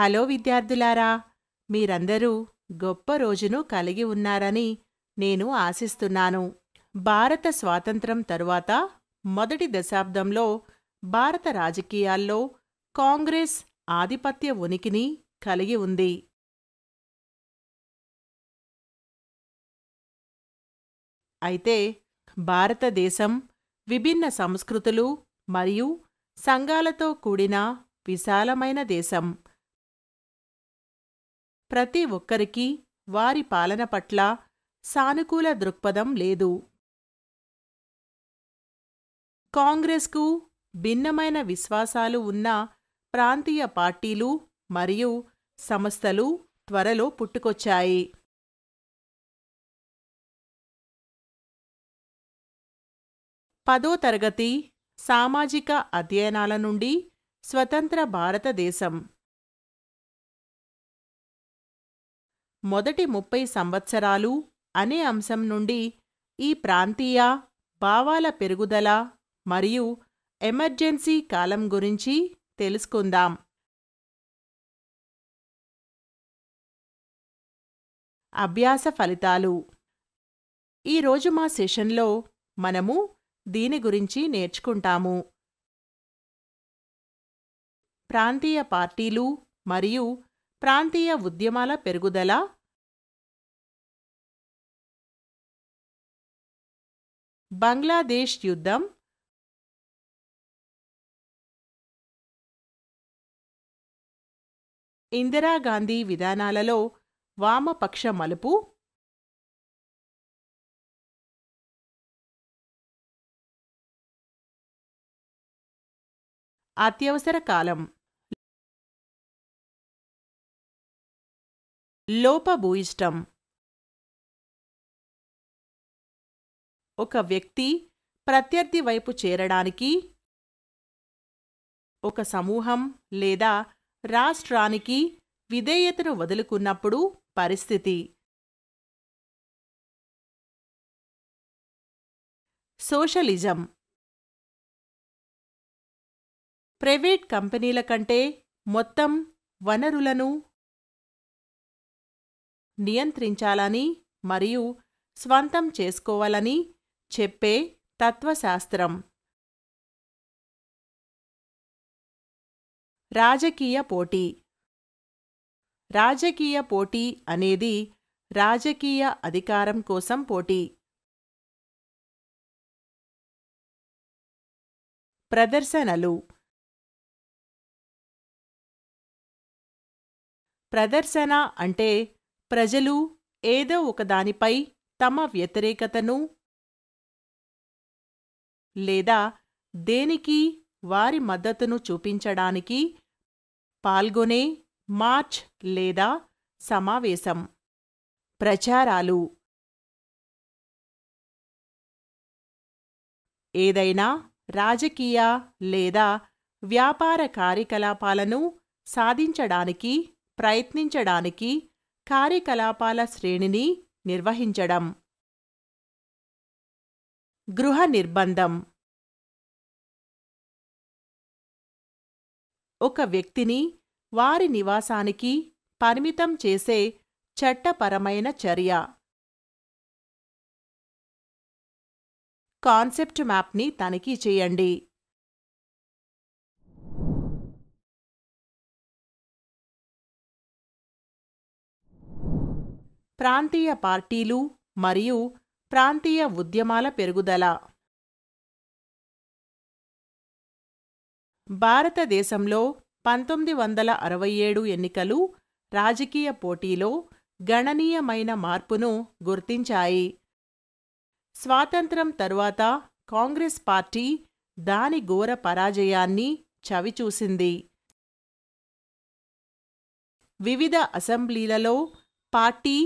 Hello విద్యార్థులారా, మీరందరూ గొప్ప రోజును కలిగి ఉన్నారని నేను ఆశిస్తున్నాను. భారత స్వాతంత్ర్యం తరువాత మొదటి దశాబ్దంలో భారత రాజకీయాల్లో కాంగ్రెస్ ఆధిపత్య ఉనికిని కలిగి ఉంది. అయితే భారతదేశం విభిన్న సంస్కృతులు మరియు సంఘాలతో కూడిన విశాలమైన దేశం. ప్రతి ఒక్కరికి వారి పాలన పట్ల సానుకూల దృక్పథం లేదు. కాంగ్రెస్కు భిన్నమైన విశ్వాసాలు ఉన్న ప్రాంతీయ పార్టీలు మరియు సంస్థలు త్వరలో పుట్టుకొచ్చాయి. పదో తరగతి సామాజిక అధ్యయనాల నుండి స్వతంత్ర భారతదేశం. మొదటి 30 సంవత్సరాలు అనే అంశం నుండి ఈ ప్రాంతీయ భావాల పెరుగుదల మరియు ఎమర్జెన్సీ కాలం గురించి తెలుసుకుందాం. అభ్యాస ఫలితాలు. ఈరోజు మా సెషన్లో మనము దీని గురించి నేర్చుకుంటాము. ప్రాంతీయ పార్టీలు మరియు ప్రాంతీయ ఉద్యమాల పెరుగుదల, బంగ్లాదేశ్ యుద్ధం, ఇందిరాగాంధీ విధానాలలో వామపక్ష మలుపు, అత్యవసర కాలం, లోపభూయిష్టం. ఒక వ్యక్తి ప్రత్యర్థి వైపు చేరడానికి ఒక సమూహం లేదా రాష్ట్రానికి విధేయతను వదులుకున్నప్పుడు పరిస్థితి. సోషలిజం. ప్రైవేట్ కంపెనీల కంటే మొత్తం వనరులను నియంత్రించాలని మరియు స్వంతం చేసుకోవాలని చెప్పే తత్వశాస్త్రం. రాజకీయ పోటీ. రాజకీయ పోటీ అనేది రాజకీయ అధికారం కోసం పోటీ. ప్రదర్శనలు. ప్రదర్శన అంటే ప్రజలు ఏదో ఒకదానిపై తమ వ్యతిరేకతను లేదా దేనికి వారి మద్దతును చూపించడానికి పాల్గొనే మార్చ్ లేదా సమావేశం. ప్రచారాలు. ఏదైనా రాజకీయ లేదా వ్యాపార కార్యకలాపాలను సాధించడానికి ప్రయత్నించడానికి కార్యకలాపాల శ్రేణిని నిర్వహించడం. గృహ నిర్బంధం. ఒక వ్యక్తిని వారి నివాసానికి పరిమితం చేసే చట్టపరమైన చర్య. కాన్సెప్ట్ మ్యాప్ని తనిఖీ చేయండి. ప్రాంతీయ పార్టీలు మరియు ప్రాంతీయ ఉద్యమాల పెరుగుదల. భారతదేశంలో 1967 ఎన్నికలు రాజకీయ పోటీలో గణనీయమైన మార్పును గుర్తించాయి. స్వాతంత్ర్యం తరువాత కాంగ్రెస్ పార్టీ దాని ఘోర పరాజయాన్ని చవిచూసింది. వివిధ అసెంబ్లీలలో పార్టీ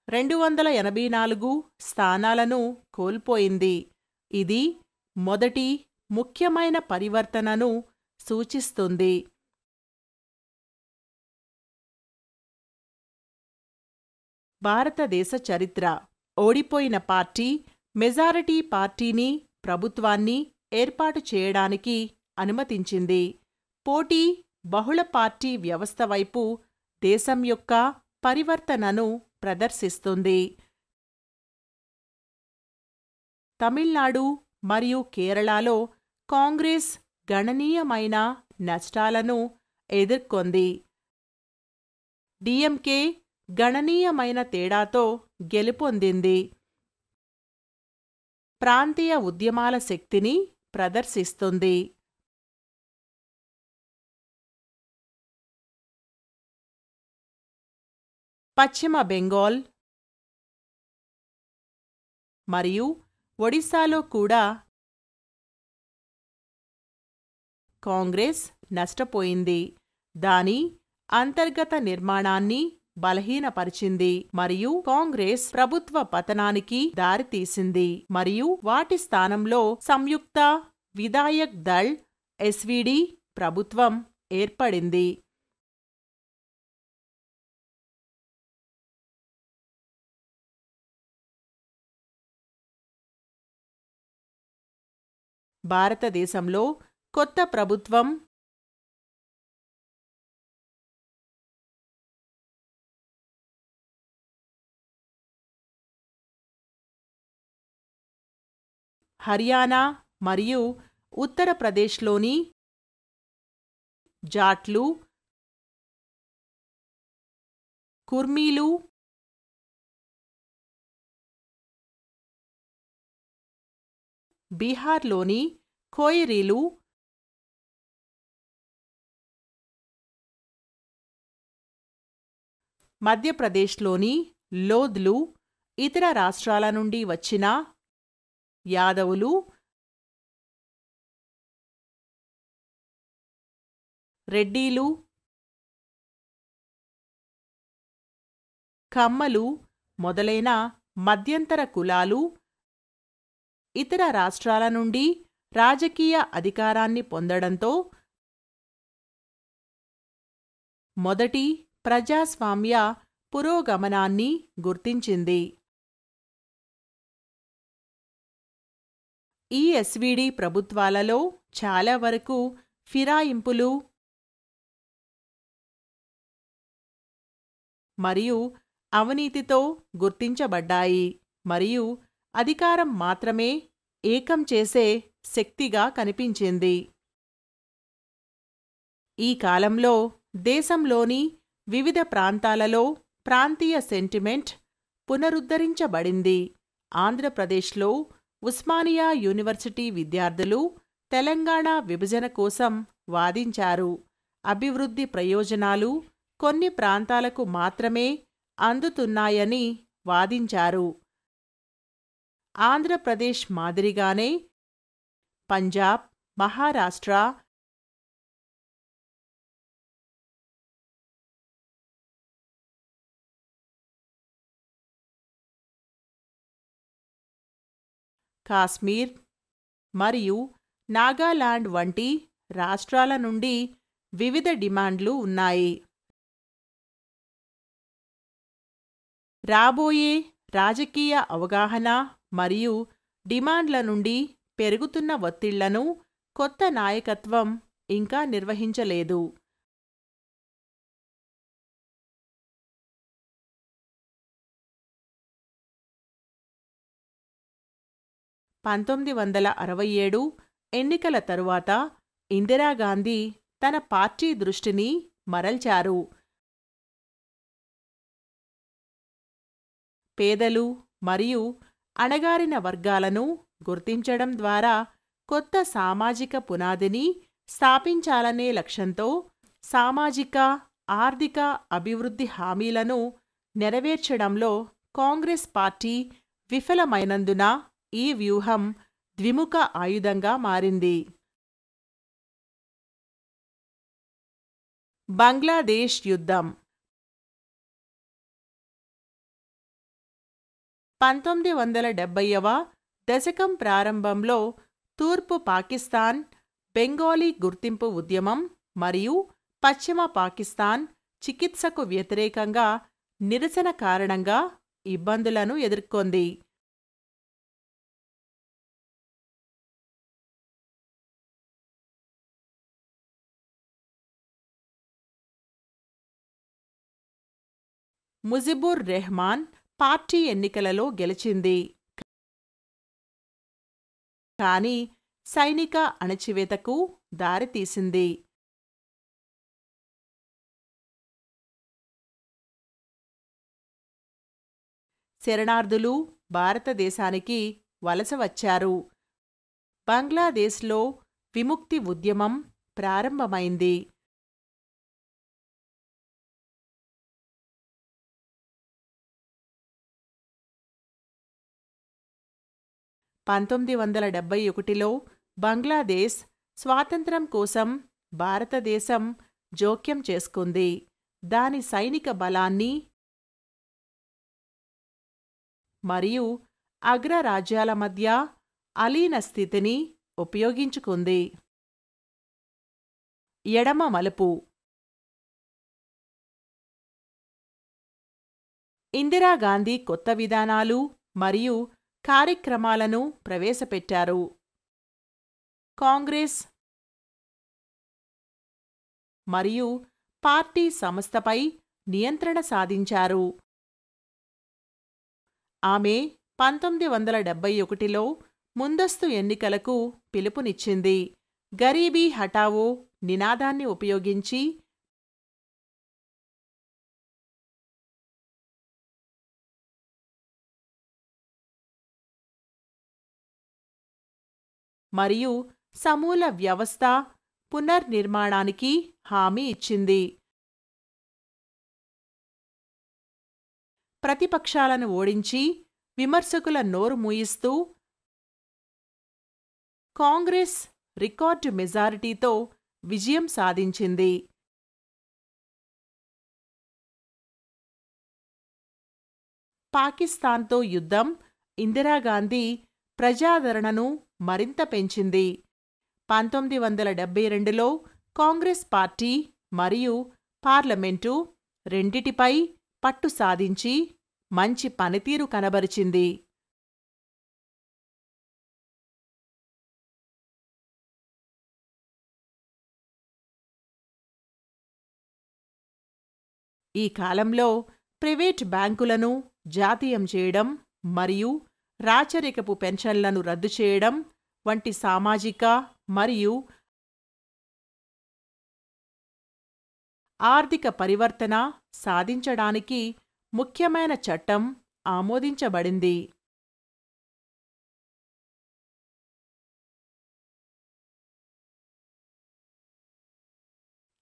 284 స్థానాలను కోల్పోయింది. ఇది మొదటి ముఖ్యమైన పరివర్తనను సూచిస్తుంది. భారతదేశ చరిత్ర. ఓడిపోయిన పార్టీ మెజారిటీ పార్టీని ప్రభుత్వాన్ని ఏర్పాటు చేయడానికి అనుమతించింది. పోటీ బహుళ పార్టీ వ్యవస్థ వైపు దేశం యొక్క పరివర్తనను ప్రదర్శిస్తుంది. తమిళనాడు మరియు కేరళలో కాంగ్రెస్ గణనీయమైన నష్టాలను ఎదుర్కొంది. డిఎంకే గణనీయమైన తేడాతో గెలుపొందింది. ప్రాంతీయ ఉద్యమాల శక్తిని ప్రదర్శిస్తుంది. పశ్చిమ బెంగాల్ మరియు ఒడిశాలో కూడా కాంగ్రెస్ నష్టపోయింది. దాని అంతర్గత నిర్మాణాన్ని బలహీనపరిచింది మరియు కాంగ్రెస్ ప్రభుత్వ పతనానికి దారితీసింది మరియు వాటి స్థానంలో సంయుక్త విధాయక్ దళ్ ఎస్విడి ప్రభుత్వం ఏర్పడింది. భారతదేశంలో కొత్త ప్రభుత్వం హర్యానా మరియు ఉత్తరప్రదేశ్లోని జాట్లు, కుర్మీలు, బీహార్లోని ఖోయరీలు, మధ్యప్రదేశ్లోని లోద్లు, ఇతర రాష్ట్రాల నుండి వచ్చిన యాదవులు, రెడ్డీలు, కమ్మలు మొదలైన మధ్యంతర కులాలు ఇతర రాష్ట్రాల నుండి రాజకీయ అధికారాన్ని పొందడంతో మొదటి ప్రజాస్వామ్య పురోగమనాన్ని గుర్తించింది. ఈ ఎస్విడి ప్రభుత్వాలలో చాలా వరకు ఫిరాయింపులు మరియు అవినీతితో గుర్తించబడ్డాయి మరియు అధికారం మాత్రమే ఏకం చేసే శక్తిగా కనిపించింది. ఈ కాలంలో దేశంలోని వివిధ ప్రాంతాలలో ప్రాంతీయ సెంటిమెంట్ పునరుద్ధరించబడింది. ఆంధ్రప్రదేశ్లో ఉస్మానియా యూనివర్సిటీ విద్యార్థులు తెలంగాణ విభజన కోసం వాదించారు. అభివృద్ధి ప్రయోజనాలు కొన్ని ప్రాంతాలకు మాత్రమే అందుతున్నాయని వాదించారు. ఆంధ్రప్రదేశ్ మాదిరిగానే పంజాబ్, మహారాష్ట్ర, కాశ్మీర్ మరియు నాగాలాండ్ వంటి రాష్ట్రాల నుండి వివిధ డిమాండ్లు ఉన్నాయి. రాబోయే రాజకీయ అవగాహన మరియు డిమాండ్ల నుండి పెరుగుతున్న ఒత్తిళ్లను కొత్త నాయకత్వం ఇంకా నిర్వహించలేదు. (1967) ఎన్నికల తరువాత ఇందిరాగాంధీ తన పార్టీ దృష్టిని మరల్చారు. పేదలు మరియు అణగారిన వర్గాలను గుర్తించడం ద్వారా కొత్త సామాజిక పునాదిని స్థాపించాలనే లక్ష్యంతో సామాజిక, ఆర్థిక అభివృద్ధి హామీలను నెరవేర్చడంలో కాంగ్రెస్ పార్టీ విఫలమైనందున ఈ వ్యూహం ద్విముఖ ఆయుధంగా మారింది. బంగ్లాదేశ్ యుద్ధం 1970వ దశకం ప్రారంభంలో తూర్పు పాకిస్తాన్ బెంగాలీ గుర్తింపు ఉద్యమం మరియు పశ్చిమ పాకిస్తాన్ చికిత్సకు వ్యతిరేకంగా నిరసన కారణంగా ఇబ్బందులను ఎదుర్కొంది. ముజిబుర్ రెహమాన్ పార్టీ ఎన్నికలలో గెలిచింది. కాని సైనిక అణచివేతకు దారితీసింది. శరణార్థులు భారతదేశానికి వలస వచ్చారు. బంగ్లాదేశ్లో విముక్తి ఉద్యమం ప్రారంభమైంది. (1971) బంగ్లాదేశ్ స్వాతంత్ర్యం కోసం భారతదేశం జోక్యం చేసుకుంది. దాని సైనిక బలాన్ని మరియు అగ్రరాజ్యాల మధ్య అలీన స్థితిని ఉపయోగించుకుంది. ఎడమ మలుపు. ఇందిరాగాంధీ కొత్త విధానాలు మరియు కార్యక్రమాలను ప్రవేశపెట్టారు. కాంగ్రెస్ మరియు పార్టీ సంస్థపై నియంత్రణ సాధించారు. ఆమె 1971లో ముందస్తు ఎన్నికలకు పిలుపునిచ్చింది. గరీబీ హఠావో నినాదాన్ని ఉపయోగించి మరియు సమూల వ్యవస్థ పునర్నిర్మాణానికి హామీ ఇచ్చింది. ప్రతిపక్షాలను ఓడించి విమర్శకుల నోరు మూయిస్తూ కాంగ్రెస్ రికార్డు మెజారిటీతో విజయం సాధించింది. పాకిస్తాన్తో యుద్ధం ఇందిరాగాంధీ ప్రజాదరణను మరింత పెంచింది. 1972లో కాంగ్రెస్ పార్టీ మరియు పార్లమెంటు రెండిటిపై పట్టు సాధించి మంచి పనితీరు కనబరిచింది. ఈ కాలంలో ప్రైవేట్ బ్యాంకులను జాతీయం చేయడం మరియు రాచరికపు పెన్షన్లను రద్దు చేయడం వంటి సామాజిక మరియు ఆర్థిక పరివర్తన సాధించడానికి ముఖ్యమైన చట్టం ఆమోదించబడింది.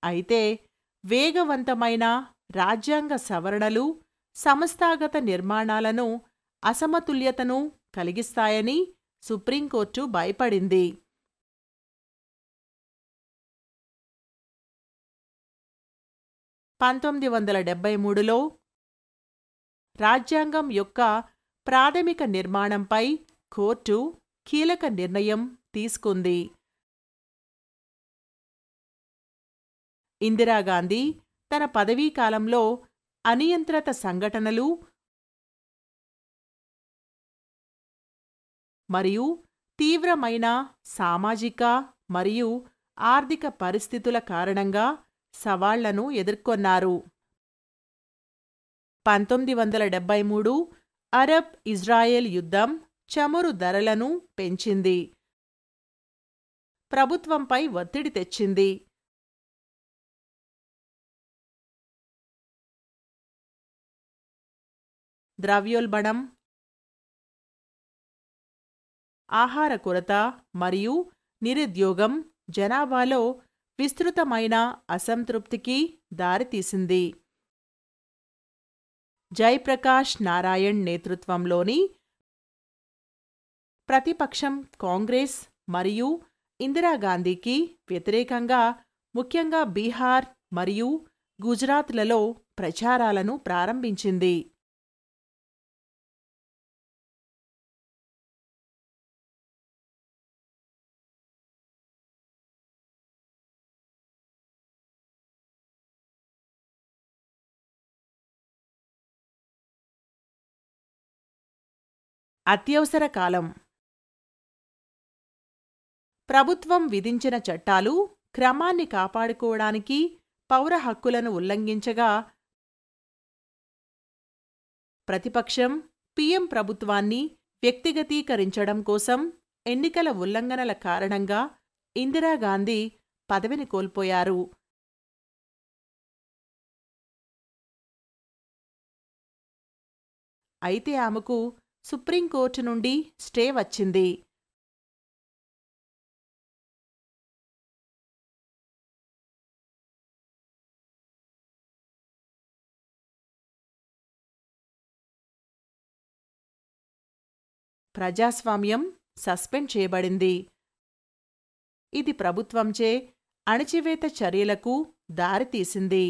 అయితే వేగవంతమైన రాజ్యాంగ సవరణలు సంస్థాగత నిర్మాణాలను అసమతుల్యతను కలిగిస్తాయని సుప్రీంకోర్టు భయపడింది. 1973లో రాజ్యాంగం యొక్క ప్రాథమిక నిర్మాణంపై కోర్టు కీలక నిర్ణయం తీసుకుంది. ఇందిరాగాంధీ తన పదవీకాలంలో అనియంత్రిత సంఘటనలు మరియు తీవ్రమైన సామాజిక మరియు ఆర్థిక పరిస్థితుల కారణంగా సవాళ్లను ఎదుర్కొన్నారు. 1973 అరబ్ ఇజ్రాయెల్ యుద్ధం చమురు ధరలను పెంచింది, ప్రభుత్వంపై ఒత్తిడి తెచ్చింది. ద్రవ్యోల్బణం, ఆహార కొరత మరియు నిరుద్యోగం జనాభాలో విస్తృతమైన అసంతృప్తికి దారితీసింది. జయప్రకాష్ నారాయణ్ నేతృత్వంలోని ప్రతిపక్షం కాంగ్రెస్ మరియు ఇందిరాగాంధీకి వ్యతిరేకంగా ముఖ్యంగా బీహార్ మరియు గుజరాత్లలో ప్రచారాలను ప్రారంభించింది. అత్యవసర కాలం. ప్రభుత్వం విధించిన చట్టాలు క్రమాన్ని కాపాడుకోవడానికి పౌర హక్కులను ఉల్లంఘించగా ప్రతిపక్షం పీఎం ప్రభుత్వాన్ని వ్యక్తిగతీకరించడం కోసం ఎన్నికల ఉల్లంఘనల కారణంగా ఇందిరాగాంధీ పదవిని కోల్పోయారు. అయితే ఆమెకు సుప్రీంకోర్టు నుండి స్టే వచ్చింది. ప్రజాస్వామ్యం సస్పెండ్ చేయబడింది. ఇది ప్రభుత్వంచే అణచివేత చర్యలకు దారితీసింది,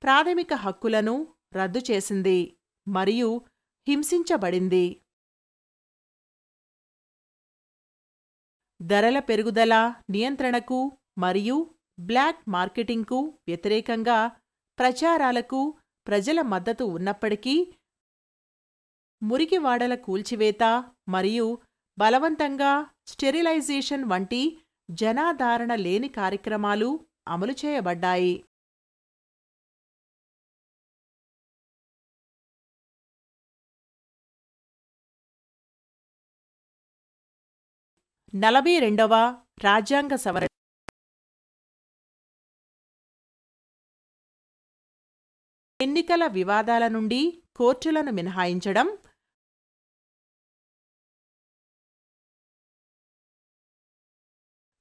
ప్రాథమిక హక్కులను రద్దు చేసింది మరియు హింసించబడింది. ధరల పెరుగుదల నియంత్రణకు మరియు బ్లాక్ మార్కెటింగ్కు వ్యతిరేకంగా ప్రచారాలకు ప్రజల మద్దతు ఉన్నప్పటికీ మురికివాడల కూల్చివేత మరియు బలవంతంగా స్టెరిలైజేషన్ వంటి జనాదరణ లేని కార్యక్రమాలు అమలు చేయబడ్డాయి. 42వ రాజ్యాంగ సవరణ ఎన్నికల వివాదాల నుండి కోర్టులను మినహాయించడం,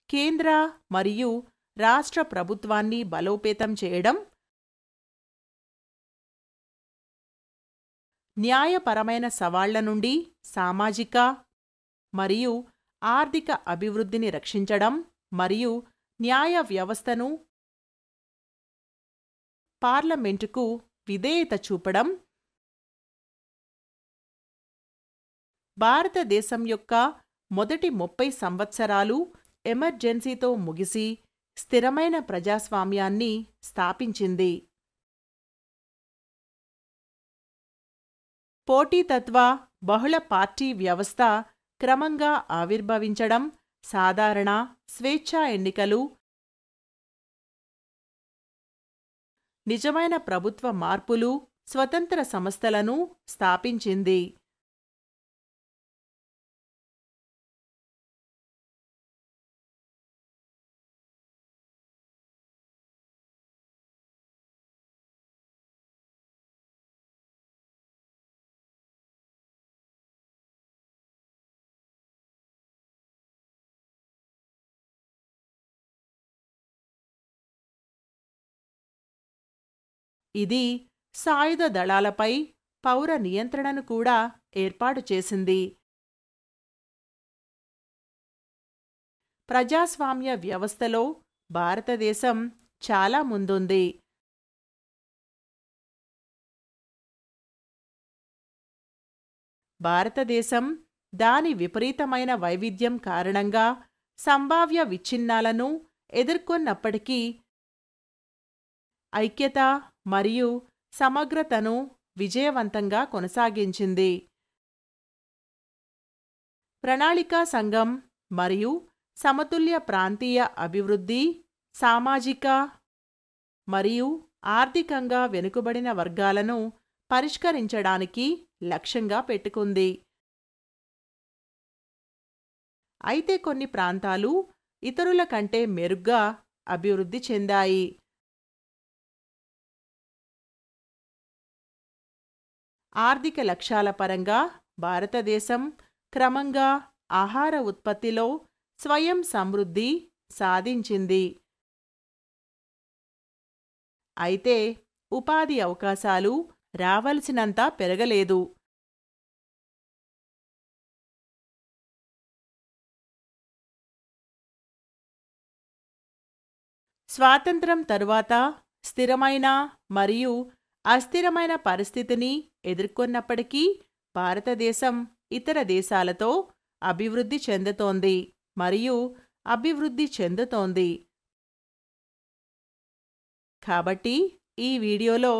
కేంద్ర మరియు రాష్ట్ర ప్రభుత్వాన్ని బలోపేతం చేయడం, న్యాయపరమైన సవాళ్ల నుండి సామాజిక మరియు ఆర్థిక అభివృద్ధిని రక్షించడం మరియు న్యాయ వ్యవస్థను పార్లమెంటుకు విధేయత చూపడం, భారతదేశం యొక్క మొదటి 30 సంవత్సరాలు ఎమర్జెన్సీతో ముగిసి స్థిరమైన ప్రజాస్వామ్యాన్ని స్థాపించింది. పోటీతత్వ బహుళ పార్టీ వ్యవస్థ క్రమంగా ఆవిర్భవించడం, సాధారణ స్వేచ్ఛా ఎన్నికలు, నిజమైన ప్రభుత్వ మార్పులు, స్వతంత్ర సంస్థలను స్థాపించింది. ఇది సాయుధ దళాలపై పౌర నియంత్రణను కూడా ఏర్పాటు చేసింది. ప్రజాస్వామ్య వ్యవస్థలో భారతదేశం చాలా ముందుంది. భారతదేశం దాని విపరీతమైన వైవిధ్యం కారణంగా సంభావ్య విచ్ఛిన్నాలను ఎదుర్కొన్నప్పటికీ ఐక్యత మరియు సమగ్రతను విజయవంతంగా కొనసాగించింది. ప్రణాళికా సంఘం మరియు సమతుల్య ప్రాంతీయ అభివృద్ధి సామాజిక మరియు ఆర్థికంగా వెనుకబడిన వర్గాలను పరిష్కరించడానికి లక్ష్యంగా పెట్టుకుంది. అయితే కొన్ని ప్రాంతాలు ఇతరుల కంటే మెరుగ్గా అభివృద్ధి చెందాయి. ఆర్థిక లక్ష్యాల పరంగా భారతదేశం క్రమంగా ఆహార ఉత్పత్తిలో స్వయం సమృద్ధి సాధించింది. అయితే ఉపాధి అవకాశాలు రావలసినంత పెరగలేదు. స్వాతంత్ర్యం తరువాత స్థిరమైన మరియు అస్థిరమైన పరిస్థితిని ఎదుర్కొన్నప్పటికీ భారతదేశం ఇతర దేశాలతో అభివృద్ధి చెందుతోంది మరియు అభివృద్ధి చెందుతోంది. కాబట్టి ఈ వీడియోలో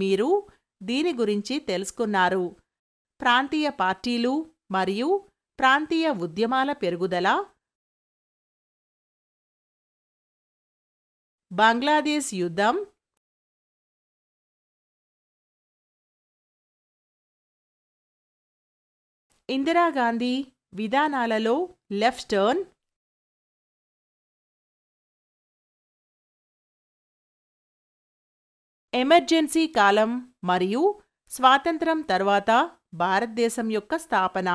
మీరు దీని గురించి తెలుసుకున్నారు. ప్రాంతీయ పార్టీలు మరియు ప్రాంతీయ ఉద్యమాల పెరుగుదల, బంగ్లాదేశ్ యుద్ధం, ఇందిరాగాంధీ విధానాలలో లెఫ్ట్ టర్న్, ఎమర్జెన్సీ కాలం మరియు స్వాతంత్రం తర్వాత భారతదేశం యొక్క స్థాపన.